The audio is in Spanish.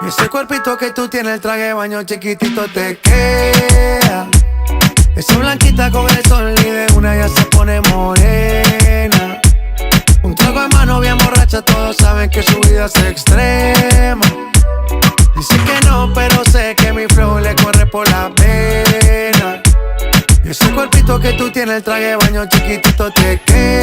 Y ese cuerpito que tú tienes, el traje de baño chiquitito te queda. Esa blanquita con el sol y de una ya se pone morena. Un trago de mano bien borracha, todos saben que su vida es extrema. Dice que no, pero sé que mi flow le corre por la vena. Y ese cuerpito que tú tienes, el traje de baño chiquitito te queda.